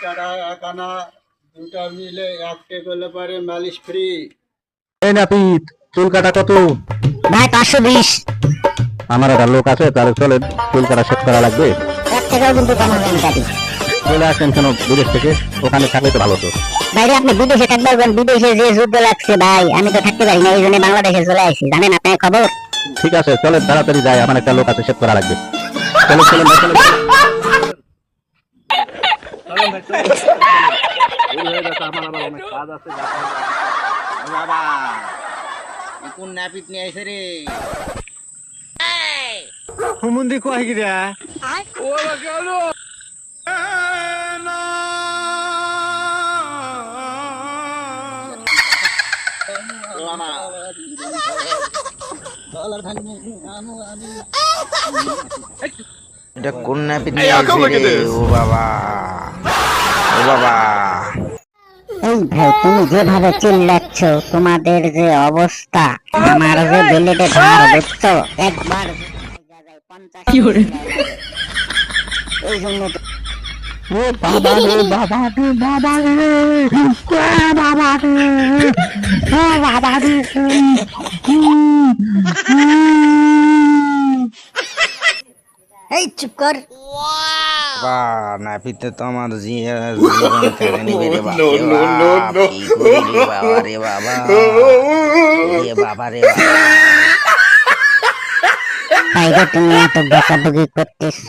টাকা এক আনা দুটা মিলে একটা করলে পারে মালিশ ফ্রি। এই নাপিত, চুল কাটা কত? ভাই 520। আমার একটা লোক আছে, তাহলে চলে চুল কাটা শেষ করা লাগবে। এক টাকাও কিন্তু কম হবে না কাটি। চলে আসেন কেন বিদেশ থেকে? ওখানে থাকলে তো ভালো তো। ভাইরে আপনি বিদেশে থাকতে পারবেন, বিদেশে যে যুদ্ধ লাগছে ভাই, আমি তো থাকতে পারি না, এই জন্য বাংলাদেশে চলে আসি। জানেন আপনার খবর? ঠিক আছে, চলে তাড়াতাড়ি যাই, আমার একটা লোক আছে শেষ করা লাগবে। চলো চলো ভাই, চলো, চলো। বাবা কোন নাপিত নিয়ে আইছে রে? হুমুন্দি কয় গিরা এটা কোন নাপিত নিয়ে আইছে রে? ও বাবা, ও বাবা। এই ভাই তুমি যেভাবে চিল্লাচ্ছ, তোমাদের যে অবস্থা, আমার যে বেলেটে ধার বুঝছো, একবার 50 এই জন্য ও বাবা রে, বাবা রে, বাবা রে, বাবা রে, বাবা রে। এই চুপ কর। বা নাপিতে তো আমার জীবন কেড়ে নিবে রে বাপ রে বাপ। কি করি রে বাবা রে বাবা, রে বাবা রে বাবা। ভাইরে তুমি এত বকাবকি করতেছ।